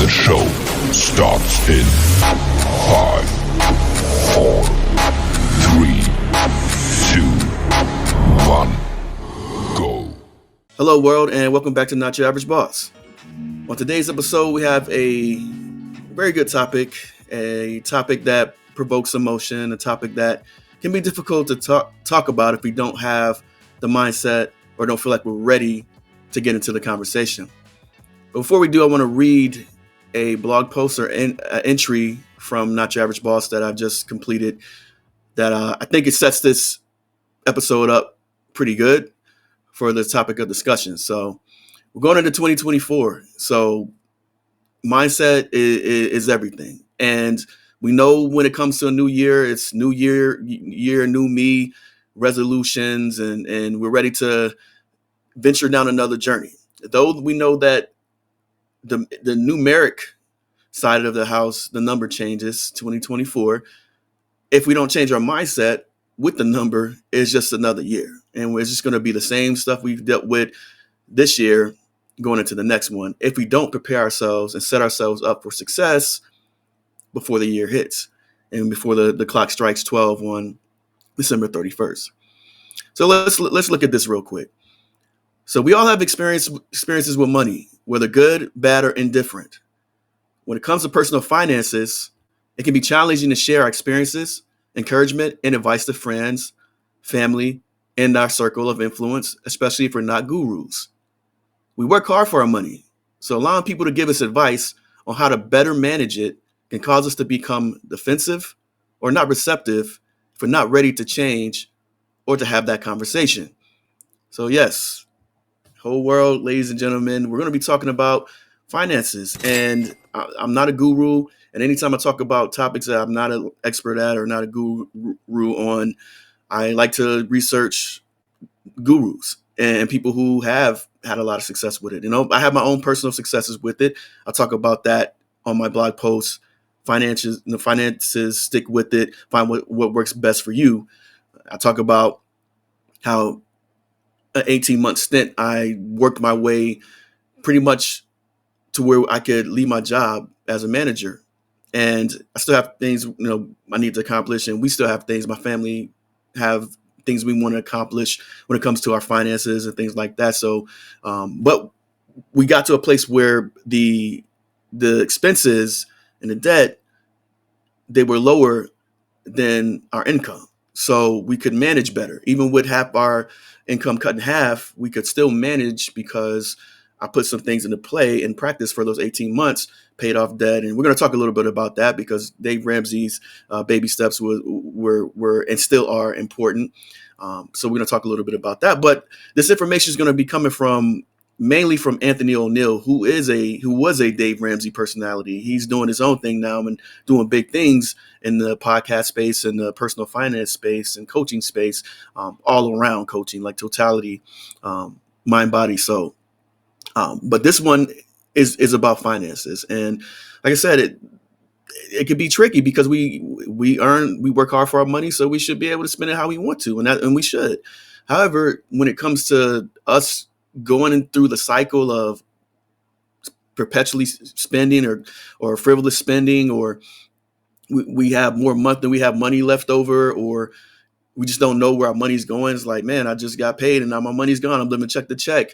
show starts in 5, 4, 3, 2, 1, go. Hello world, and welcome back to Not Your Average Boss. On today's episode, we have a very good topic, a topic that provokes emotion, a topic that can be difficult to talk about if we don't have the mindset or don't feel like we're ready to get into the conversation. But before we do, I want to read a blog post or entry from Not Your Average Boss that I've just completed that I think it sets this episode up pretty good for the topic of discussion. So we're going into 2024. So mindset is everything. And we know when it comes to a new year, it's new year, new me, resolutions, and we're ready to venture down another journey. Though we know that the numeric side of the house, the number changes 2024. If we don't change our mindset with the number, it's just another year. And it's just going to be the same stuff we've dealt with this year going into the next one if we don't prepare ourselves and set ourselves up for success before the year hits and before the clock strikes 12 on December 31st. So let's look at this real quick. So we all have experiences with money, whether good, bad, or indifferent. When it comes to personal finances, it can be challenging to share our experiences, encouragement, and advice to friends, family, and our circle of influence, especially if we're not gurus. We work hard for our money, so allowing people to give us advice on how to better manage it can cause us to become defensive or not receptive if we're not ready to change or to have that conversation. So yes, whole world, ladies and gentlemen, we're going to be talking about finances. And I'm not a guru. And anytime I talk about topics that I'm not an expert at or not a guru on, I like to research gurus and people who have had a lot of success with it. You know, I have my own personal successes with it. I'll talk about that on my blog post. Finances, stick with it. Find what works best for you. I talk about how an 18-month stint, I worked my way pretty much to where I could leave my job as a manager. And I still have things, I need to accomplish. And we still have things, my family have things we want to accomplish when it comes to our finances and things like that. So, but we got to a place where the expenses and the debt, they were lower than our income. So we could manage better. Even with half our income cut in half, we could still manage because I put some things into play and practice for those 18 months, paid off debt. And we're going to talk a little bit about that because Dave Ramsey's baby steps were and still are important. So we're going to talk a little bit about that. But this information is going to be coming mainly from Anthony Oneal, who was a Dave Ramsey personality. He's doing his own thing now and doing big things in the podcast space and the personal finance space and coaching space, all around coaching, like totality, mind, body, soul. But this one is about finances. And like I said, it could be tricky because we work hard for our money, so we should be able to spend it how we want to, and we should. However, when it comes to us going through the cycle of perpetually spending or frivolous spending, or we have more month than we have money left over, or we just don't know where our money's going. It's like, man, I just got paid and now my money's gone. I'm living check to check.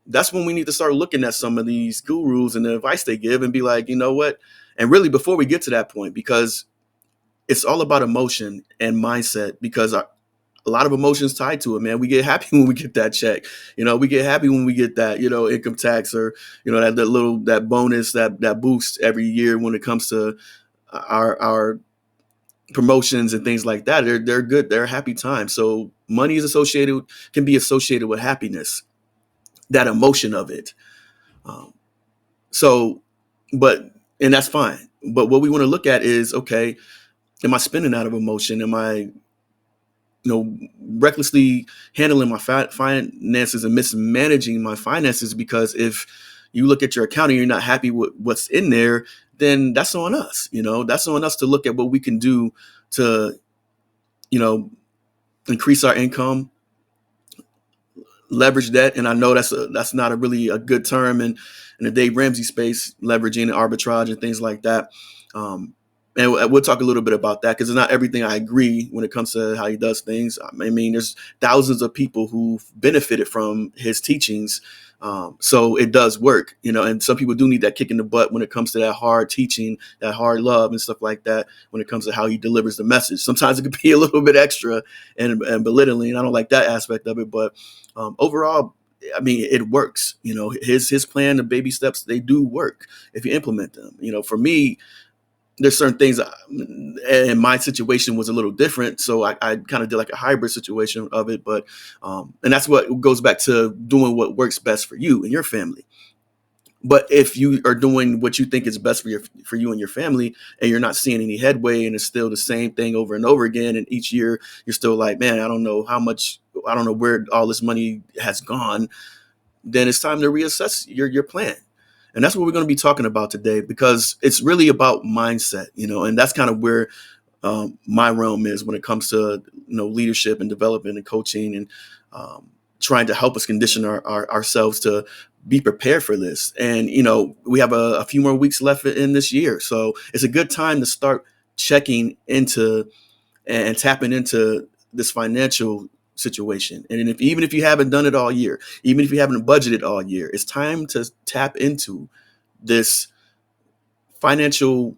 That's when we need to start looking at some of these gurus and the advice they give and be like, you know what? And really, before we get to that point, because it's all about emotion and mindset, because a lot of emotions tied to it, man. We get happy when we get that check. We get happy when we get that, income tax or, that bonus, that boost every year when it comes to our promotions and things like that. They're good. They're a happy time. So money can be associated with happiness, that emotion of it. And that's fine. But what we want to look at is, okay, am I spending out of emotion? Am I, recklessly handling my finances and mismanaging my finances? Because if you look at your account and you're not happy with what's in there, then that's on us. That's on us to look at what we can do to, increase our income, leverage debt. And I know that's not a really a good term in the Dave Ramsey space, leveraging and arbitrage and things like that. And we'll talk a little bit about that because it's not everything I agree when it comes to how he does things. I mean, there's thousands of people who've benefited from his teachings. So it does work, and some people do need that kick in the butt when it comes to that hard teaching, that hard love and stuff like that, when it comes to how he delivers the message. Sometimes it could be a little bit extra and belittling. I don't like that aspect of it, but overall, I mean, it works. His plan, the baby steps, they do work if you implement them. For me, there's certain things, and my situation was a little different. So I kind of did like a hybrid situation of it. But, and that's what goes back to doing what works best for you and your family. But if you are doing what you think is best for you and your family, and you're not seeing any headway, and it's still the same thing over and over again, and each year you're still like, man, I don't know where all this money has gone, then it's time to reassess your plan. And that's what we're going to be talking about today, because it's really about mindset, and that's kind of where my realm is when it comes to leadership and development and coaching, and trying to help us condition ourselves to be prepared for this. And we have a few more weeks left in this year, so it's a good time to start checking into and tapping into this financial situation. And even if you haven't done it all year, even if you haven't budgeted all year, it's time to tap into this financial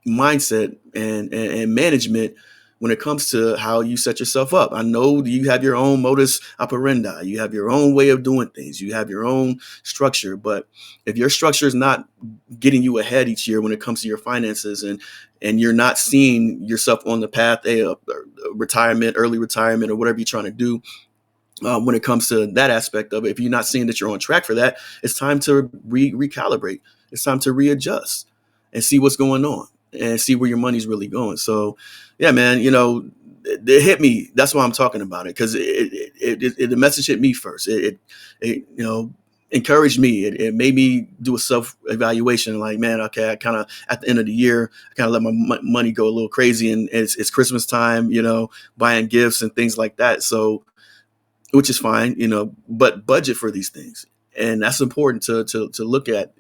mindset and management when it comes to how you set yourself up. I know you have your own modus operandi, you have your own way of doing things, you have your own structure, but if your structure is not getting you ahead each year when it comes to your finances, and you're not seeing yourself on the path of retirement, early retirement, or whatever you're trying to do, when it comes to that aspect of it, if you're not seeing that you're on track for that, it's time to recalibrate. It's time to readjust and see what's going on and see where your money's really going. So, yeah, man, it hit me. That's why I'm talking about it, because the message hit me first. It encouraged me. It made me do a self-evaluation. Like, man, okay, I kind of, at the end of the year, I kind of let my money go a little crazy, and it's Christmas time, buying gifts and things like that. So, which is fine, but budget for these things. And that's important to look at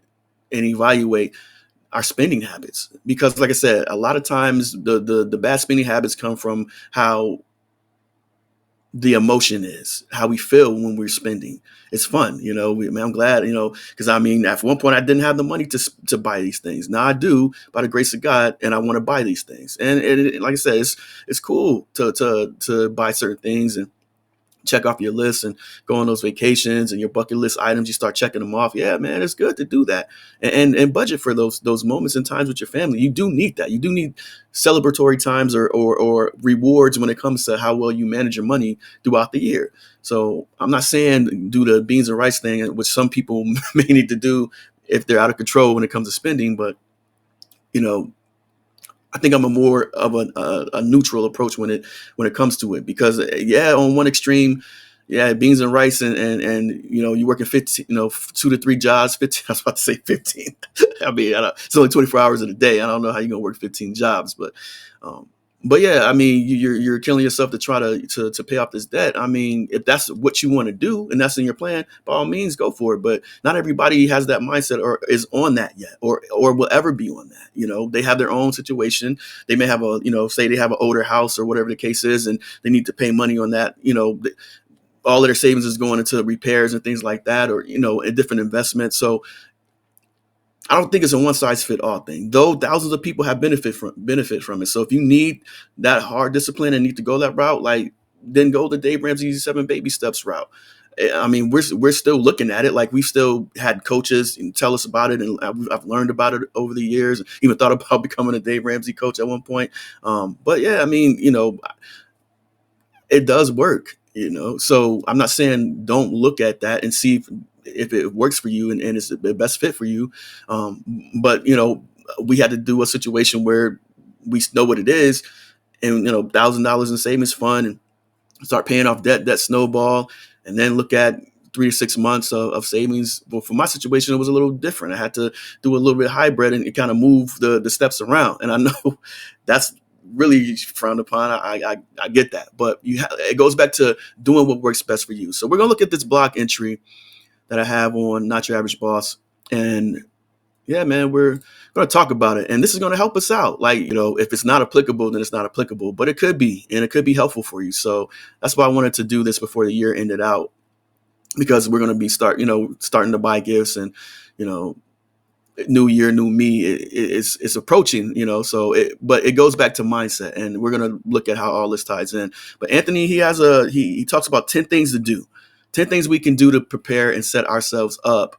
and evaluate our spending habits, because like I said, a lot of times the bad spending habits come from how the emotion is, how we feel when we're spending. It's fun, I'm glad, because at one point I didn't have the money to buy these things. Now I do, by the grace of God, and I want to buy these things. And like I said, it's cool to buy certain things and check off your list and go on those vacations and your bucket list items. You start checking them off. Yeah, man, it's good to do that, and budget for those moments and times with your family. You do need that. You do need celebratory times or rewards when it comes to how well you manage your money throughout the year. So I'm not saying do the beans and rice thing, which some people may need to do if they're out of control when it comes to spending, but I think I'm a more of a neutral approach when it comes to it, because on one extreme, beans and rice and you're working 15, 2 to 3 jobs, 15. I was about to say 15. It's only 24 hours in a day. I don't know how you're gonna work 15 jobs, but yeah, you're killing yourself to try to pay off this debt. If that's what you want to do and that's in your plan, by all means, go for it. But not everybody has that mindset or is on that yet, or will ever be on that. They have their own situation. They may have say they have an older house or whatever the case is, and they need to pay money on that. All of their savings is going into repairs and things like that, or a different investment. So I don't think it's a one size fit all thing, though thousands of people have benefit from it. So if you need that hard discipline and need to go that route, then go the Dave Ramsey 7 baby steps route. We're still looking at it. Like, we've still had coaches tell us about it, and I've learned about it over the years. Even thought about becoming a Dave Ramsey coach at one point. But yeah, it does work. So I'm not saying don't look at that and see if it works for you and it's the best fit for you. But we had to do a situation where we know what it is, and $1,000 in savings fund, and start paying off debt snowball, and then look at 3 to 6 months of savings. But for my situation, it was a little different. I had to do a little bit hybrid and kind of move the steps around. And I know that's really frowned upon. I get that, but it goes back to doing what works best for you. So we're gonna look at this block entry that I have on Not Your Average Boss, and yeah, man, we're going to talk about it, and this is going to help us out. Like, if it's not applicable, then it's not applicable, but it could be, and it could be helpful for you. So that's why I wanted to do this before the year ended out, because we're going to be starting to buy gifts, and new year, new me is approaching. But it goes back to mindset, and we're going to look at how all this ties in. But Anthony, he talks about 10 things to do, 10 things we can do to prepare and set ourselves up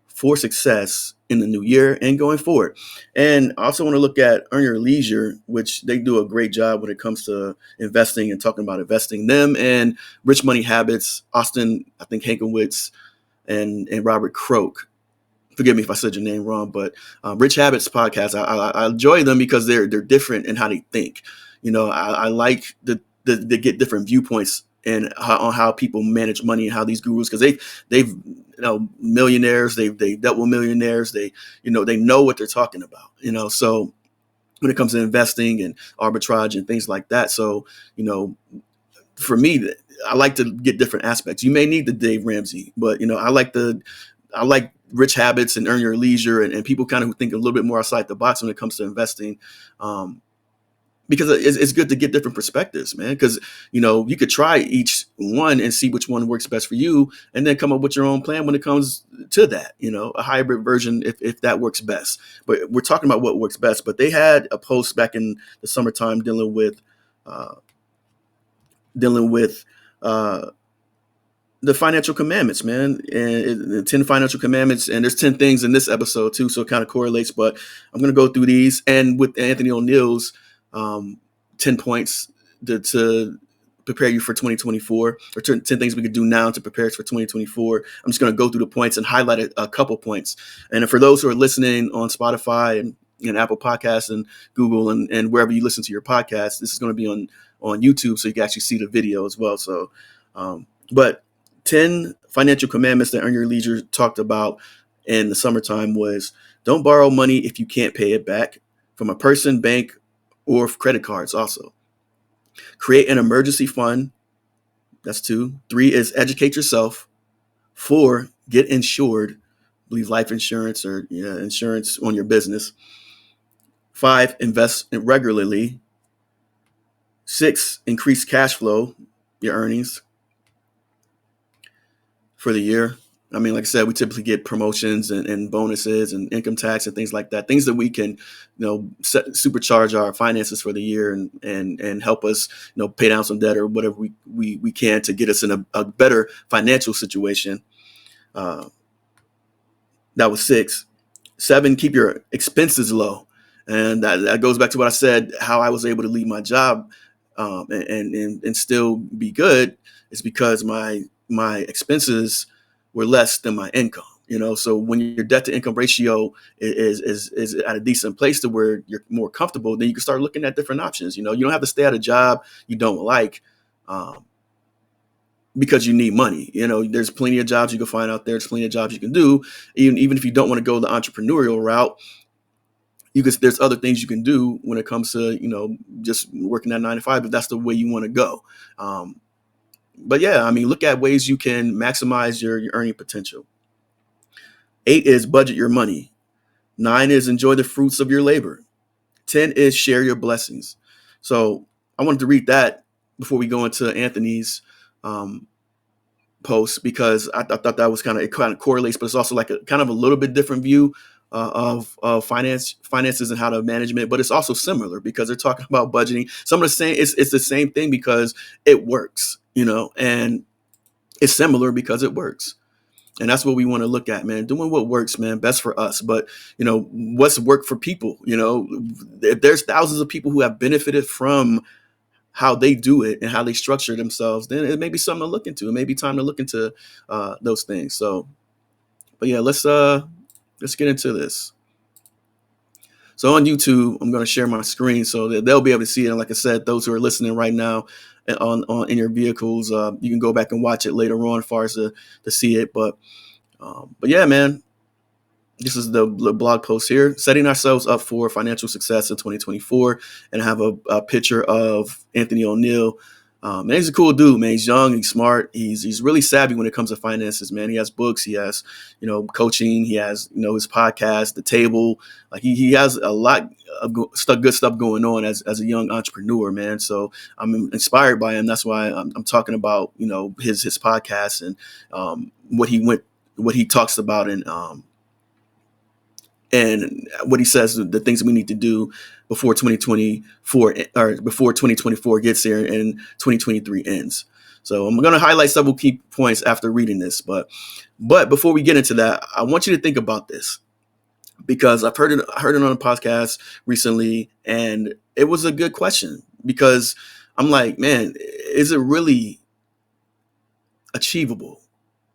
for success in the new year and going forward. And I also want to look at Earn Your Leisure, which they do a great job when it comes to investing and talking about investing. Them and Rich Money Habits, Austin, I think Hankowitz, and Robert Croak. Forgive me if I said your name wrong, but Rich Habits podcast, I enjoy them because they're different in how they think. I like the get different viewpoints and on how people manage money and how these gurus, because they've millionaires, they've dealt with millionaires, they know what they're talking about. So when it comes to investing and arbitrage and things like that, so for me, I like to get different aspects. You may need the Dave Ramsey, but I like Rich Habits and Earn Your Leisure, and people kind of who think a little bit more outside the box when it comes to investing. Because it's good to get different perspectives, man. Because, you could try each one and see which one works best for you, and then come up with your own plan when it comes to that, a hybrid version if that works best. But we're talking about what works best. But they had a post back in the summertime dealing with the financial commandments, man, and the 10 financial commandments. And there's 10 things in this episode too, so it kind of correlates. But I'm going to go through these, and with Anthony Oneal's 10 points to prepare you for 2024, or 10 things we could do now to prepare us for 2024. I'm just going to go through the points and highlight a couple points. And for those who are listening on Spotify and Apple Podcasts and Google and wherever you listen to your podcast, this is going to be on YouTube, so you can actually see the video as well. So, but 10 financial commandments that Earn Your Leisure talked about in the summertime was: don't borrow money if you can't pay it back from a person, bank, or credit cards. Also, create an emergency fund. That's 2. 3 is educate yourself. 4, get insured. I believe life insurance or insurance on your business. 5, invest regularly. 6, increase cash flow, your earnings for the year. I mean, like I said, we typically get promotions and bonuses and income tax and things like that. Things that we can, supercharge our finances for the year and help us, pay down some debt or whatever we can to get us in a better financial situation. That was 6. 7, keep your expenses low. And that goes back to what I said, how I was able to leave my job and still be good is because my expenses were less than my income. So when your debt to income ratio is at a decent place to where you're more comfortable, then you can start looking at different options. You don't have to stay at a job you don't like because you need money. There's plenty of jobs you can find out there. There's plenty of jobs you can do. Even if you don't want to go the entrepreneurial route, there's other things you can do when it comes to, just working at 9 to 5, if that's the way you want to go. But yeah, I mean, look at ways you can maximize your earning potential. 8 is budget your money. 9 is enjoy the fruits of your labor. 10 is share your blessings. So I wanted to read that before we go into Anthony's post, because I thought that was it kind of correlates, but it's also like a kind of a little bit different view of finances and how to manage it. But it's also similar because they're talking about budgeting. Some of the same, it's the same thing because it works, and it's similar because it works. And that's what we want to look at, man. Doing what works, man, best for us. But, what's worked for people? If there's thousands of people who have benefited from how they do it and how they structure themselves, then it may be something to look into. It may be time to look into those things. So, but yeah, let's get into this. So on YouTube, I'm going to share my screen so that they'll be able to see it. And like I said, those who are listening right now on in your vehicles, you can go back and watch it later on as far as to see it. But yeah, man, This is the blog post here, setting ourselves up for financial success in 2024. And I have a picture of Anthony Oneal. Man, he's a cool dude, man. He's young, he's smart, he's really savvy when it comes to finances, man. He has books, he has, coaching, he has, his podcast, The Table. Like he has a lot of good stuff going on as a young entrepreneur, man. So I'm inspired by him. That's why I'm talking about, his podcast and what he talks about and what he says, the things we need to do before 2024 or before 2024 gets here and 2023 ends. So I'm going to highlight several key points after reading this. But before we get into that, I want you to think about this, because I heard it on a podcast recently, and it was a good question, because I'm like, man, is it really achievable?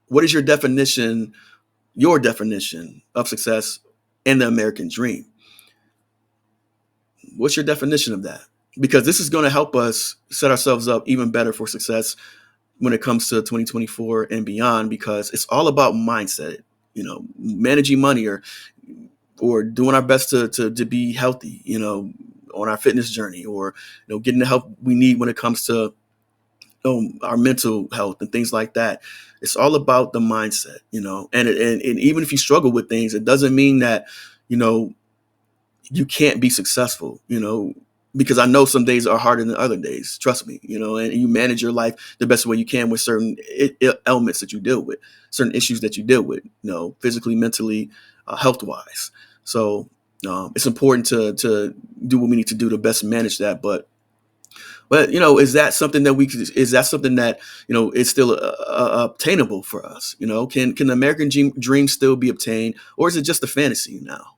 What is your definition of success and the American dream? What's your definition of that? Because this is going to help us set ourselves up even better for success when it comes to 2024 and beyond, because it's all about mindset, managing money or doing our best to be healthy, on our fitness journey, or, getting the help we need when it comes to our mental health and things like that. It's all about the mindset, and even if you struggle with things, it doesn't mean that, you can't be successful, because I know some days are harder than other days. Trust me, and you manage your life the best way you can with certain elements that you deal with, certain issues that you deal with, physically, mentally, health wise. So it's important to do what we need to do to best manage that. But is that something that is still obtainable for us? Can the American dream still be obtained, or is it just a fantasy now?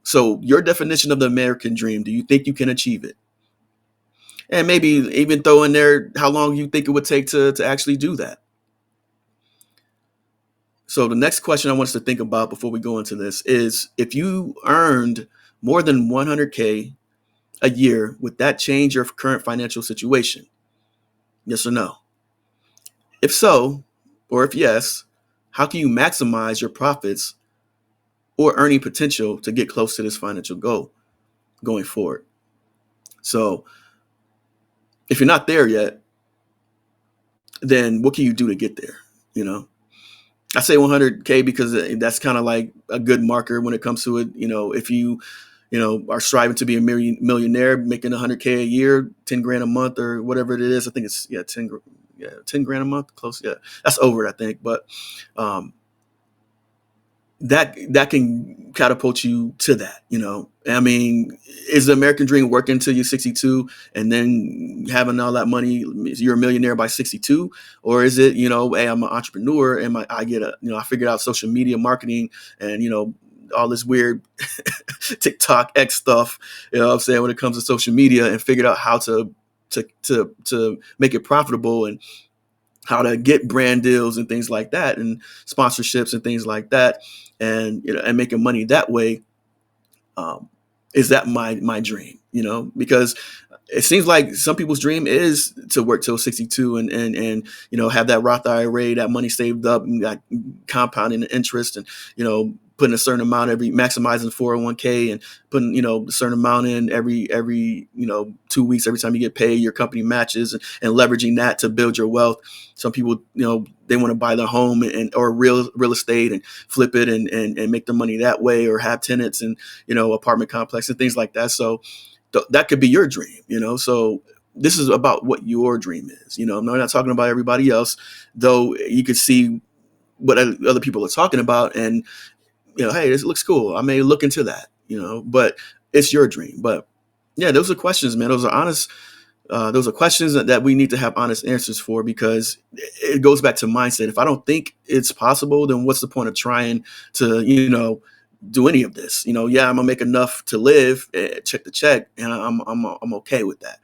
So your definition of the American dream, do you think you can achieve it? And maybe even throw in there how long you think it would take to actually do that. So the next question I want us to think about before we go into this is, if you earned more than 100K a year, would that change your current financial situation? Yes or no? If so, or if yes, how can you maximize your profits or earning potential to get close to this financial goal going forward? So if you're not there yet, then what can you do to get there? I say 100K because that's kind of like a good marker when it comes to it. If you, are striving to be a millionaire, making 100K a year, 10 grand a month or whatever it is. I think it's 10 grand a month, close. Yeah, that's over it, I think. But that can catapult you to that. I mean, is the American dream working until you're 62 and then having all that money, you're a millionaire by 62? Or is it, hey, I'm an entrepreneur and I figured out social media marketing and, all this weird TikTok X stuff, what I'm saying, when it comes to social media, and figured out how to make it profitable and how to get brand deals and things like that, and sponsorships and things like that, and and making money that way. Is that my dream? Because it seems like some people's dream is to work till 62 and have that Roth IRA, that money saved up, and got compounding the interest, and putting a certain amount maximizing 401k, and putting a certain amount in every 2 weeks, every time you get paid, your company matches, and leveraging that to build your wealth. Some people they want to buy their home or real estate and flip it and make their money that way, or have tenants and apartment complex and things like that. So that could be your dream, so this is about what your dream is. I'm not talking about everybody else, though you could see what other people are talking about, and hey, this looks cool, I may look into that, but it's your dream. But yeah, those are questions, man. Those are honest. Those are questions that we need to have honest answers for, because it goes back to mindset. If I don't think it's possible, then what's the point of trying to, do any of this? I'm gonna make enough to live, check the check, and I'm okay with that.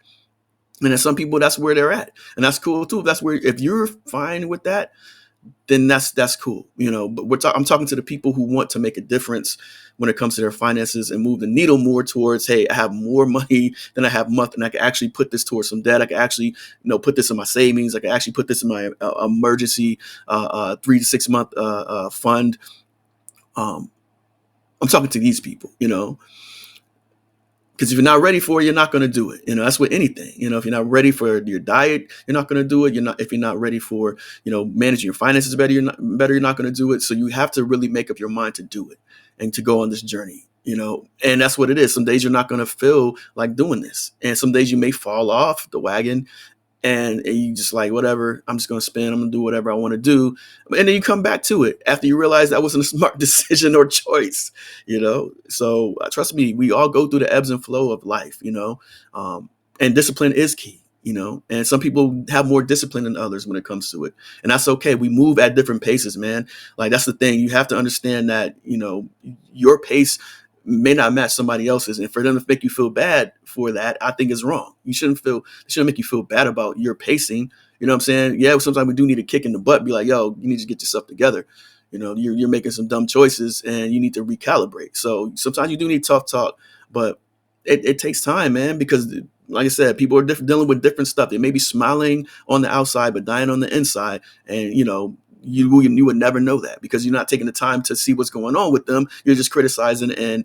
And then some people, that's where they're at, and that's cool too. If you're fine with that, then that's cool, But I'm talking to the people who want to make a difference when it comes to their finances and move the needle more towards, hey, I have more money than I have month, and I can actually put this towards some debt. I can actually, put this in my savings. I can actually put this in my emergency 3 to 6 month fund. I'm talking to these people, because if you're not ready for it, you're not going to do it. That's with anything. If you're not ready for your diet, you're not going to do it. If you're not ready for, managing your finances better, you're not going to do it. So you have to really make up your mind to do it and to go on this journey, and that's what it is. Some days you're not going to feel like doing this. And some days you may fall off the wagon and you just like, whatever, I'm just going to spend, I'm going to do whatever I want to do. And then you come back to it after you realize that wasn't a smart decision or choice, So trust me, we all go through the ebbs and flow of life, and discipline is key, and some people have more discipline than others when it comes to it. And that's okay. We move at different paces, man. Like, that's the thing. You have to understand that, your pace may not match somebody else's, and for them to make you feel bad for that, I think is wrong. It shouldn't make you feel bad about your pacing. You know what I'm saying? Yeah, sometimes we do need a kick in the butt. Be like, yo, you need to get yourself together. You're making some dumb choices, and you need to recalibrate. So sometimes you do need tough talk, but it takes time, man. Because like I said, people are dealing with different stuff. They may be smiling on the outside, but dying on the inside, and you would never know that because you're not taking the time to see what's going on with them. You're just criticizing and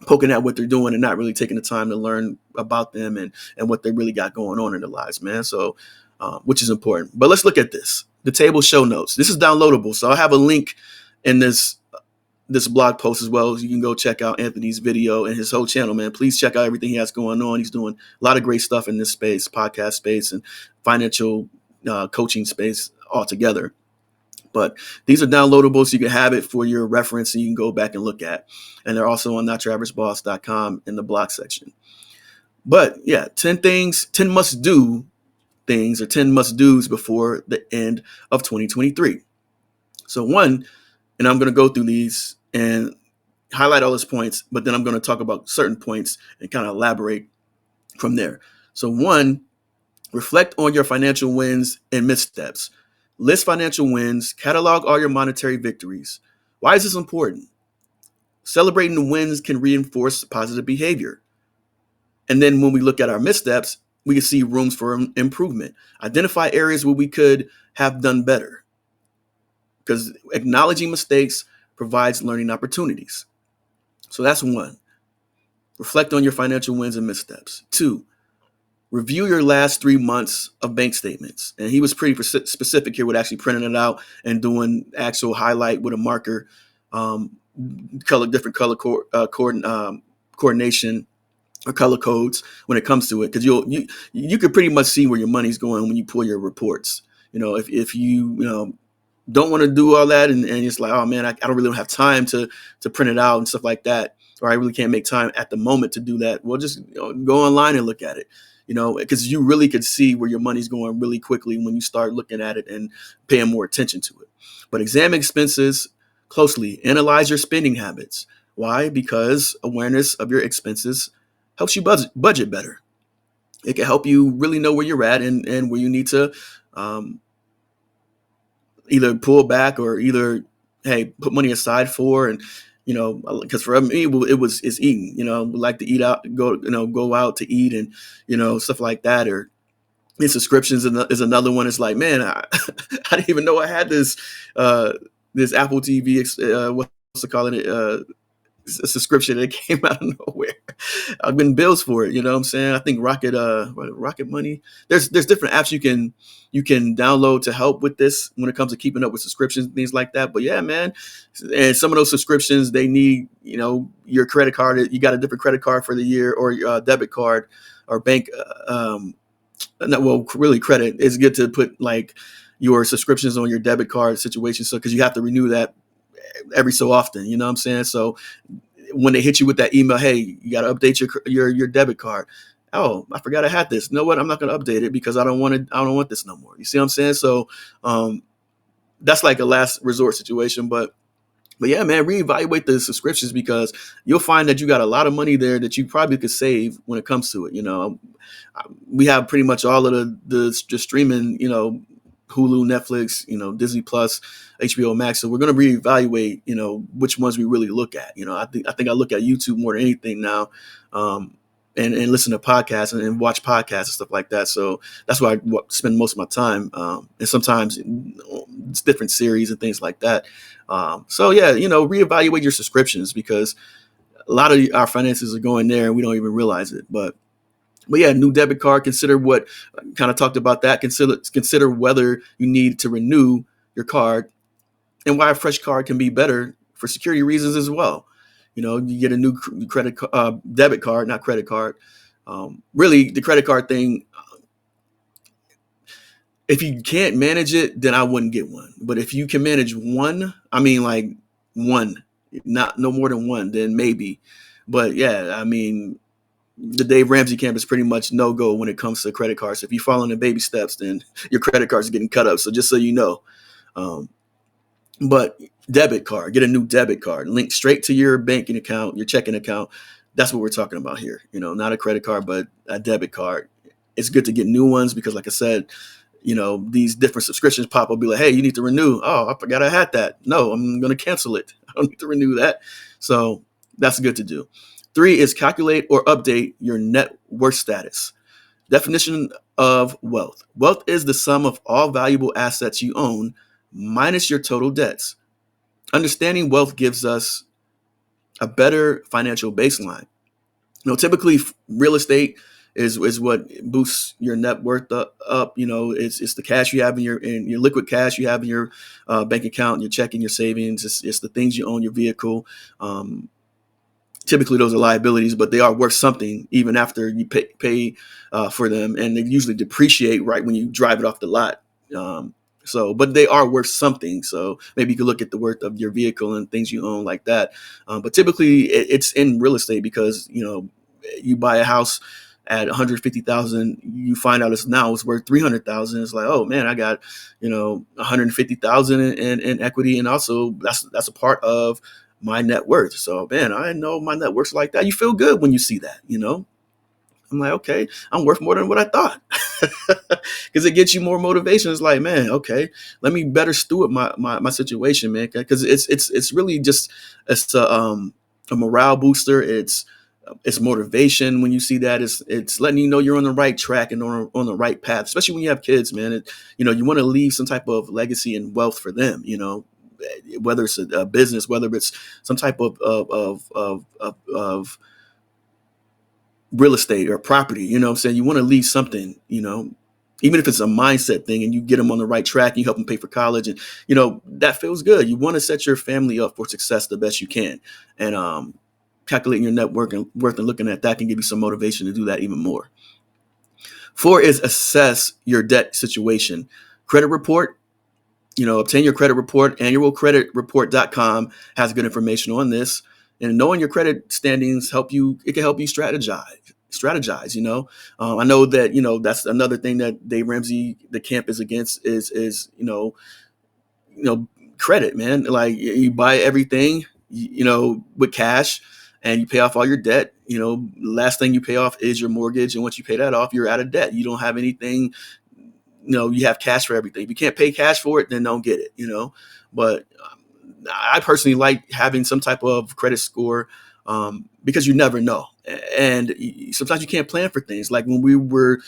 poking at what they're doing and not really taking the time to learn about them and what they really got going on in their lives, man. So, which is important. But let's look at this. The table show notes. This is downloadable. So I'll have a link in this blog post as well. You can go check out Anthony's video and his whole channel, man. Please check out everything he has going on. He's doing a lot of great stuff in this space, podcast space and financial coaching space altogether. But these are downloadable, so you can have it for your reference and you can go back and look at. And they're also on notyouraverageboss.com in the blog section. But yeah, 10 must-do things or 10 must-dos before the end of 2023. So one, and I'm going to go through these and highlight all those points, but then I'm going to talk about certain points and kind of elaborate from there. So one, reflect on your financial wins and missteps. List financial wins, catalog all your monetary victories. Why is this important? Celebrating the wins can reinforce positive behavior. And then when we look at our missteps, we can see rooms for improvement. Identify areas where we could have done better. Because acknowledging mistakes provides learning opportunities. So that's one. Reflect on your financial wins and missteps. Two, review your last 3 months of bank statements. And he was pretty specific here with actually printing it out and doing actual highlight with a marker, different color coordination or color codes when it comes to it. Because you could pretty much see where your money's going when you pull your reports. If you don't want to do all that and it's like, oh man, I don't really have time to print it out and stuff like that, or I really can't make time at the moment to do that. Well, just go online and look at it. Because you really could see where your money's going really quickly when you start looking at it and paying more attention to it. But examine expenses closely. Analyze your spending habits. Why? Because awareness of your expenses helps you budget better. It can help you really know where you're at and where you need to either pull back or either, hey, put money aside for. And because for me, it's eating. We like to eat out, go out to eat and stuff like that. Or in subscriptions is another one. It's like, man, I didn't even know I had this Apple TV. What's it calling it? A subscription that came out of nowhere. I've been bills for it. You know what I'm saying? I think Rocket Money. There's different apps you can download to help with this when it comes to keeping up with subscriptions and things like that. But yeah, man. And some of those subscriptions, they need, your credit card. You got a different credit card for the year or your debit card or bank. Really credit. It's good to put like your subscriptions on your debit card situation. So, cause you have to renew that every so often, you know what I'm saying? So when they hit you with that email, hey, you got to update your debit card. Oh, I forgot I had this. You know what? I'm not going to update it because I don't want this no more. You see what I'm saying? So that's like a last resort situation. But yeah, man, reevaluate the subscriptions because you'll find that you got a lot of money there that you probably could save when it comes to it. We have pretty much all of the streaming, Hulu, Netflix, Disney Plus, HBO Max. So we're going to reevaluate, which ones we really look at. I think I look at YouTube more than anything now. and listen to podcasts and watch podcasts and stuff like that. So that's where I spend most of my time. And sometimes it's different series and things like that. So yeah, reevaluate your subscriptions, because a lot of our finances are going there and we don't even realize it. But yeah, new debit card. Consider what kind of talked about that. Consider whether you need to renew your card, and why a fresh card can be better for security reasons as well. You get a new debit card, not credit card. Really, the credit card thing, if you can't manage it, then I wouldn't get one. But if you can manage one, I mean, like one, not no more than one, then maybe. But yeah, I mean, the Dave Ramsey camp is pretty much no go when it comes to credit cards. If you follow in the baby steps, then your credit cards are getting cut up. So just so you know. But debit card, get a new debit card, link straight to your banking account, your checking account. That's what we're talking about here. Not a credit card, but a debit card. It's good to get new ones because, like I said, these different subscriptions pop up, be like, hey, you need to renew. Oh, I forgot I had that. No, I'm going to cancel it. I don't need to renew that. So that's good to do. 3 is calculate or update your net worth status. Definition of wealth. Wealth is the sum of all valuable assets you own minus your total debts. Understanding wealth gives us a better financial baseline. Typically real estate is what boosts your net worth up. It's the cash you have in your liquid cash you have in your bank account, your checking, your savings. It's the things you own, your vehicle. Typically those are liabilities, but they are worth something even after you pay for them, and they usually depreciate right when you drive it off the lot. But they are worth something. So maybe you could look at the worth of your vehicle and things you own like that. But typically it's in real estate because, you buy a house at 150,000, you find out it's worth 300,000. It's like, oh man, I got, 150,000 in equity. And also that's a part of my net worth. So man, I know my net worth's like that. You feel good when you see that, I'm like, okay, I'm worth more than what I thought, because it gets you more motivation. It's like, man, okay, let me better steward my situation, man, because it's really just it's a morale booster. It's motivation when you see that. It's letting you know you're on the right track and on the right path, especially when you have kids, man. You want to leave some type of legacy and wealth for them, whether it's a business, whether it's some type of real estate or property, what I'm saying? You want to leave something, even if it's a mindset thing, and you get them on the right track, and you help them pay for college, and, that feels good. You want to set your family up for success the best you can. And calculating your net worth and looking at that can give you some motivation to do that even more. 4 is assess your debt situation. Credit report. Obtain your credit report. Annualcreditreport.com has good information on this. And knowing your credit standings it can help you strategize. I know that, that's another thing that Dave Ramsey, the camp, is against is credit, man. Like, you buy everything, with cash, and you pay off all your debt. Last thing you pay off is your mortgage. And once you pay that off, you're out of debt. You don't have anything, you have cash for everything. If you can't pay cash for it, then don't get it, but I personally like having some type of credit score, because you never know. And sometimes you can't plan for things. Like when we were,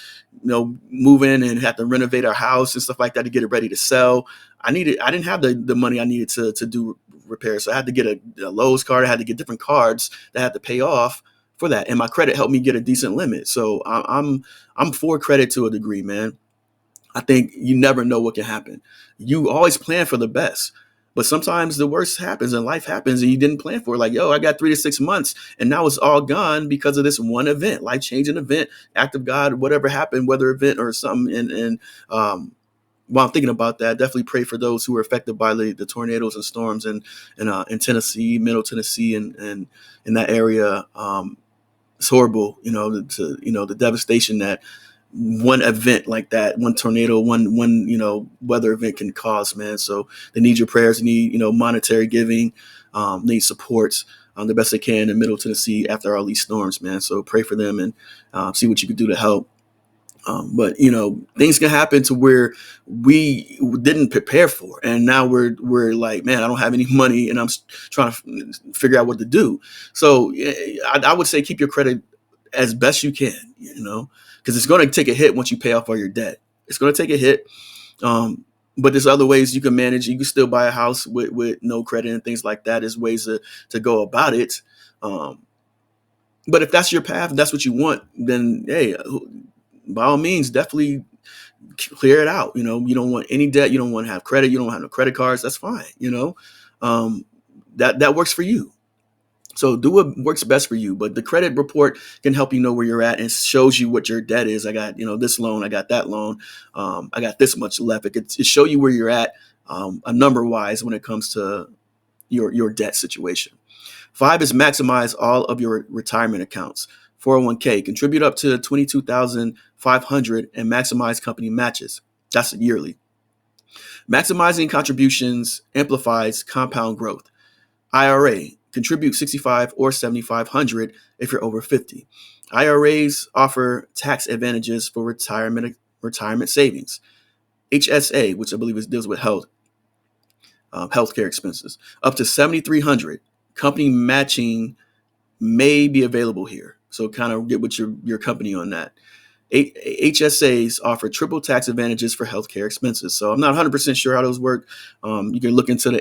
moving and had to renovate our house and stuff like that to get it ready to sell, I didn't have the money I needed to do repairs. So I had to get a Lowe's card. I had to get different cards that I had to pay off for that. And my credit helped me get a decent limit. So I'm for credit to a degree, man. I think you never know what can happen. You always plan for the best. But sometimes the worst happens and life happens and you didn't plan for it. Like, I got 3 to 6 months and now it's all gone because of this one event, life-changing event, act of God, whatever happened, weather event or something. And while I'm thinking about that, definitely pray for those who were affected by the tornadoes and storms in Tennessee, Middle Tennessee, and in that area. It's horrible, the devastation that one event like that, one tornado, one weather event can cause, man. So they need your prayers. They need monetary giving, need supports the best they can in Middle Tennessee after all these storms, man. So pray for them and see what you can do to help. But things can happen to where we didn't prepare for, and now we're like, man, I don't have any money, and I'm trying to figure out what to do. So I would say keep your credit as best you can, because it's going to take a hit once you pay off all your debt. It's going to take a hit. But there's other ways you can manage. You can still buy a house with no credit and things like that. There's ways to go about it. But if that's your path, if that's what you want, then hey, by all means, definitely clear it out. You don't want any debt. You don't want to have credit. You don't have no credit cards. That's fine. That works for you. So do what works best for you. But the credit report can help you know where you're at and shows you what your debt is. I got, this loan, I got that loan. I got this much left. It show you where you're at, a number wise when it comes to your debt situation. 5 is maximize all of your retirement accounts. 401k, contribute up to $22,500 and maximize company matches. That's yearly. Maximizing contributions amplifies compound growth. IRA, contribute $6,500 or $7,500 if you're over 50. IRAs offer tax advantages for retirement savings. HSA, which I believe deals with healthcare expenses, up to $7,300. Company matching may be available here, so kind of get with your company on that. HSAs offer triple tax advantages for healthcare expenses. So I'm not 100% sure how those work. You can look into the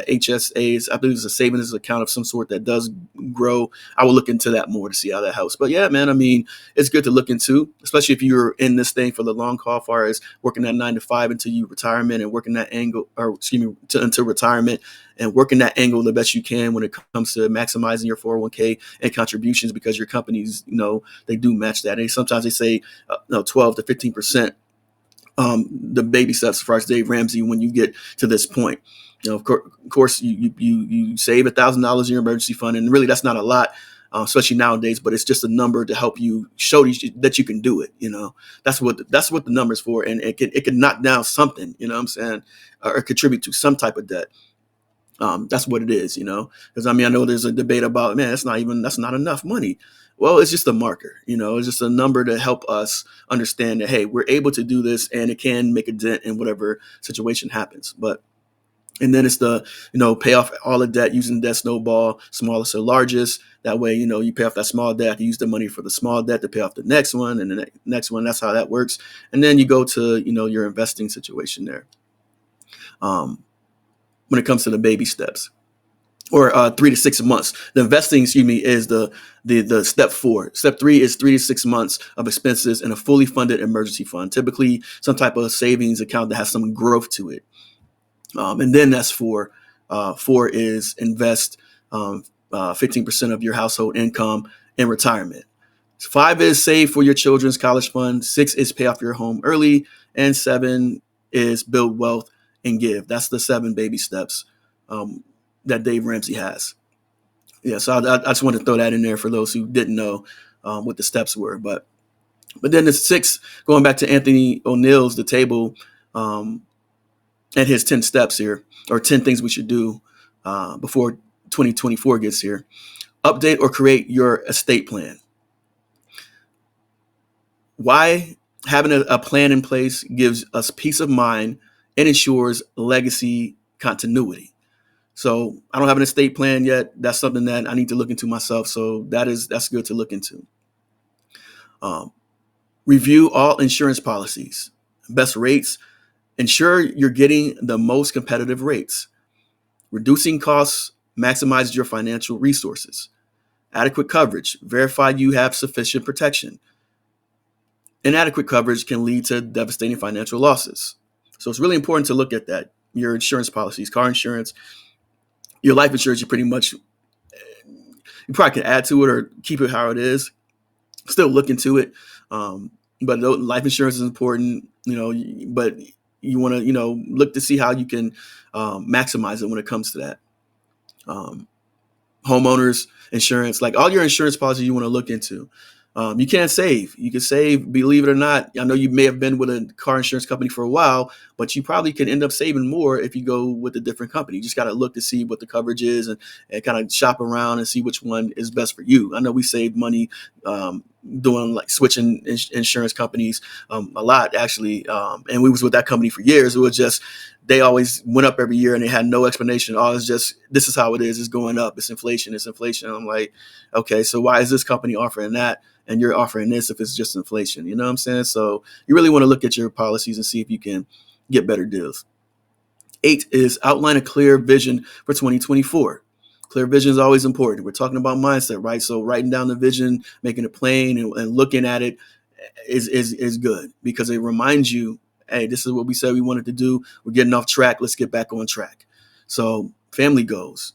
HSAs. I believe it's a savings account of some sort that does grow. I will look into that more to see how that helps. But yeah, man, I mean, it's good to look into, especially if you're in this thing for the long haul, as far as working that 9 to 5 until you retirement and working that angle, until retirement and working that angle the best you can when it comes to maximizing your 401k and contributions, because your companies, they do match that. And sometimes they say 12 to 15%, the baby steps as far as Dave Ramsey when you get to this point. Of course, you save $1,000 in your emergency fund, and really that's not a lot, especially nowadays. But it's just a number to help you show that you can do it. That's what the number's for, and it can knock down something. You know what I'm saying, or contribute to some type of debt. That's what it is, because I know there's a debate about, man, that's not enough money. Well, it's just a marker, it's just a number to help us understand that, hey, we're able to do this and it can make a dent in whatever situation happens. And then it's the, pay off all the debt using debt snowball, smallest to largest. That way, you pay off that small debt, you use the money for the small debt to pay off the next one and the next one. That's how that works. And then you go to, your investing situation there. When it comes to the baby steps, or 3 to 6 months. The investing, is the step 4. Step 3 is 3 to 6 months of expenses in a fully funded emergency fund, typically some type of savings account that has some growth to it. And then that's 4. 4 is invest 15% of your household income in retirement. 5 is save for your children's college fund. 6 is pay off your home early. And 7 is build wealth and give. That's the 7 baby steps that Dave Ramsey has. Yeah, so I just wanted to throw that in there for those who didn't know what the steps were. But then the 6, going back to Anthony Oneal's The Table and his 10 steps here, or 10 things we should do before 2024 gets here. Update or create your estate plan. Why having a plan in place gives us peace of mind and ensures legacy continuity. So I don't have an estate plan yet. That's something that I need to look into myself. So that's good to look into. Review all insurance policies, best rates. Ensure you're getting the most competitive rates. Reducing costs maximizes your financial resources. Adequate coverage. Verify you have sufficient protection. Inadequate coverage can lead to devastating financial losses. So it's really important to look at that. Your insurance policies, car insurance, your life insurance, you probably can add to it or keep it how it is. Still look into it. But life insurance is important, but you want to, look to see how you can maximize it when it comes to that. Homeowners insurance, like all your insurance policies you want to look into. You can save. You can save, believe it or not. I know you may have been with a car insurance company for a while, but you probably can end up saving more if you go with a different company. You just got to look to see what the coverage is and kind of shop around and see which one is best for you. I know we saved money doing like switching insurance companies a lot, actually. And we was with that company for years. It was just they always went up every year and they had no explanation. Oh, it's just, this is how it is. It's going up. It's inflation. It's inflation. I'm like, okay, so why is this company offering that and you're offering this if it's just inflation? You know what I'm saying? So you really want to look at your policies and see if you can get better deals. 8 is outline a clear vision for 2024. Clear vision is always important. We're talking about mindset, right? So writing down the vision, making it plain, and looking at it is good, because it reminds you, hey, this is what we said we wanted to do. We're getting off track. Let's get back on track. So family goals,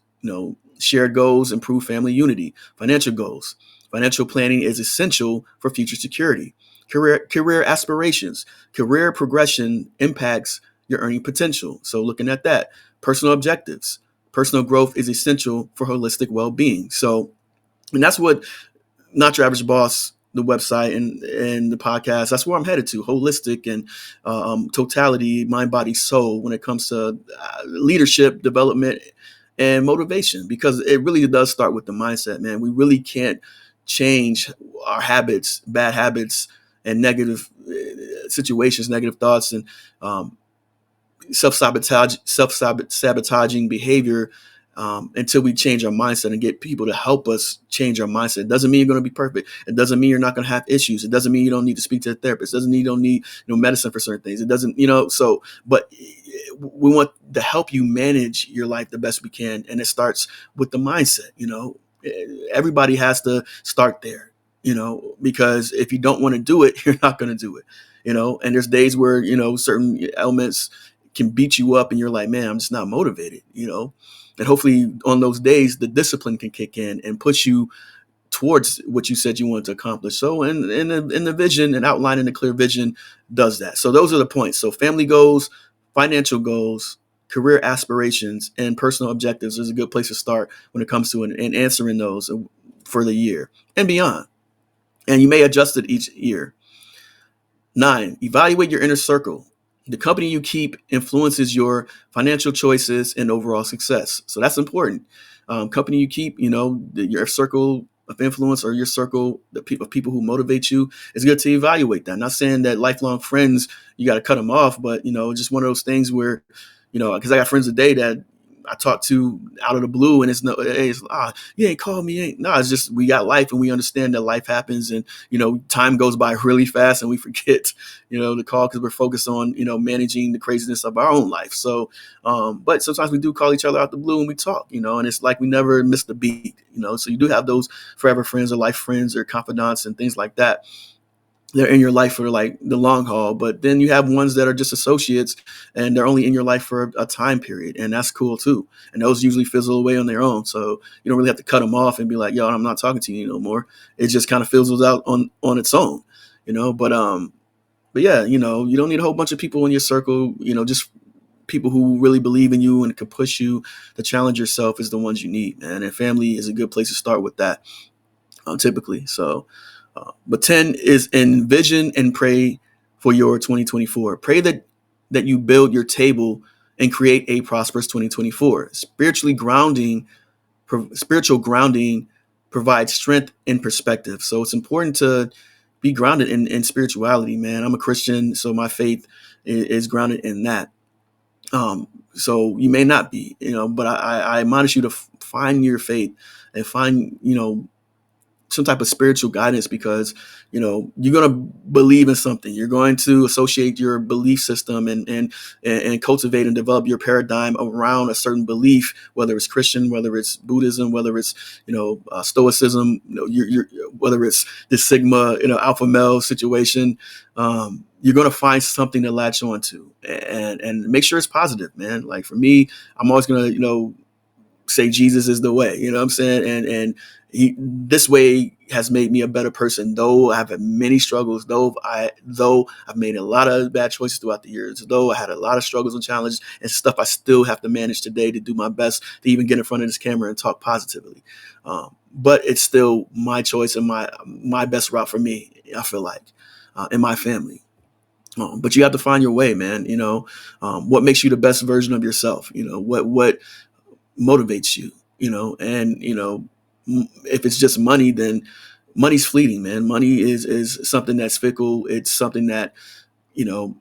shared goals, improve family unity. Financial goals. Financial planning is essential for future security. Career aspirations. Career progression impacts your earning potential. So looking at that. Personal objectives. Personal growth is essential for holistic well-being. So, and that's what Not Your Average Boss, the website and the podcast, that's where I'm headed to. Holistic and totality, mind, body, soul, when it comes to leadership, development, and motivation, because it really does start with the mindset, man. We really can't change our habits, bad habits, and negative situations, negative thoughts, and self-sabotaging behavior until we change our mindset and get people to help us change our mindset. It doesn't mean you're going to be perfect. It doesn't mean you're not going to have issues. It doesn't mean you don't need to speak to a therapist. It doesn't mean you don't need medicine for certain things. It doesn't, but we want to help you manage your life the best we can. And it starts with the mindset. Everybody has to start there, because if you don't want to do it, you're not going to do it, and there's days where, certain elements can beat you up and you're like, man, I'm just not motivated, and hopefully on those days, the discipline can kick in and push you towards what you said you wanted to accomplish. So in the vision and outlining a clear vision does that. So those are the points. So family goals, financial goals, career aspirations, and personal objectives is a good place to start when it comes to and answering those for the year and beyond. And you may adjust it each year. 9, evaluate your inner circle. The company you keep influences your financial choices and overall success. So that's important. Company you keep, your circle of influence or your circle of people who motivate you, it's good to evaluate that. I'm not saying that lifelong friends, you got to cut them off, but, just one of those things where, because I got friends today that I talk to out of the blue, and you ain't called me. It's just, we got life and we understand that life happens, and, time goes by really fast and we forget, to call because we're focused on, managing the craziness of our own life. So, but sometimes we do call each other out the blue and we talk, and it's like we never missed a beat, so you do have those forever friends or life friends or confidants and things like that. They're in your life for like the long haul, but then you have ones that are just associates and they're only in your life for a time period. And that's cool too. And those usually fizzle away on their own. So you don't really have to cut them off and be like, yo, I'm not talking to you no more. It just kind of fizzles out on its own, but yeah, you don't need a whole bunch of people in your circle, just people who really believe in you and can push you to challenge yourself is the ones you need, man. And family is a good place to start with that, typically. So, but 10 is envision and pray for your 2024. Pray that you build your table and create a prosperous 2024. Spiritual grounding provides strength and perspective. So it's important to be grounded in spirituality, man. I'm a Christian, so my faith is grounded in that. So you may not be, but I admonish you to find your faith and find, some type of spiritual guidance, because, you're going to believe in something. You're going to associate your belief system and cultivate and develop your paradigm around a certain belief, whether it's Christian, whether it's Buddhism, whether it's, Stoicism, whether it's the Sigma, alpha male situation. You're going to find something to latch on to and make sure it's positive, man. Like for me, I'm always going to, say Jesus is the way, you know what I'm saying? And this way has made me a better person, though I've had many struggles, though I've made a lot of bad choices throughout the years, though I had a lot of struggles and challenges and stuff I still have to manage today to do my best to even get in front of this camera and talk positively. But it's still my choice and my best route for me, I feel like, and my family. But you have to find your way, man. What makes you the best version of yourself? What motivates you, and, if it's just money, then money's fleeting, man. Money is something that's fickle. It's something that, a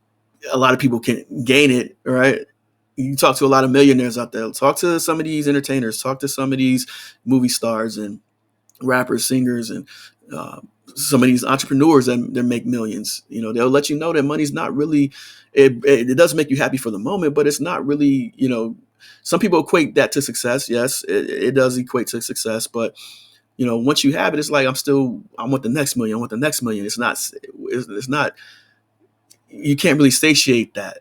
lot of people can gain it, right? You talk to a lot of millionaires out there. Talk to some of these entertainers. Talk to some of these movie stars and rappers, singers, and uh, some of these entrepreneurs that make millions. They'll let you know that money's not really. It does make you happy for the moment, but it's not really. Some people equate that to success. Yes, it does equate to success, but once you have it, it's like I want the next million. I want the next million. It's not. It's not. You can't really satiate that.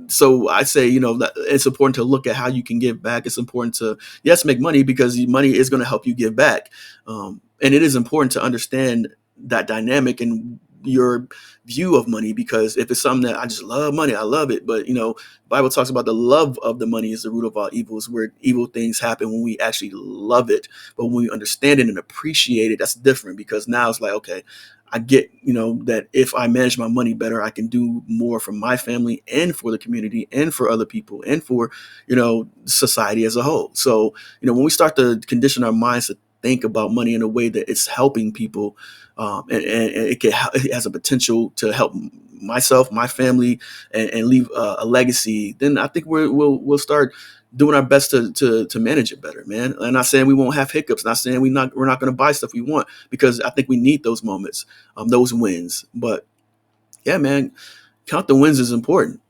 So I say, that it's important to look at how you can give back. It's important to, yes, make money, because money is going to help you give back. And it is important to understand that dynamic and your view of money, because if it's something that I just love money, I love it. But, the Bible talks about the love of the money is the root of all evils, where evil things happen when we actually love it. But when we understand it and appreciate it, that's different, because now it's like, okay, I get, that if I manage my money better, I can do more for my family and for the community and for other people and for, society as a whole. So, when we start to condition our minds to think about money in a way that it's helping people, and it has a potential to help myself, my family, and leave a legacy, then I think we'll start doing our best to manage it better, man. I'm not saying we won't have hiccups. Not saying we're not going to buy stuff we want, because I think we need those moments, those wins. But yeah, man, count the wins is important.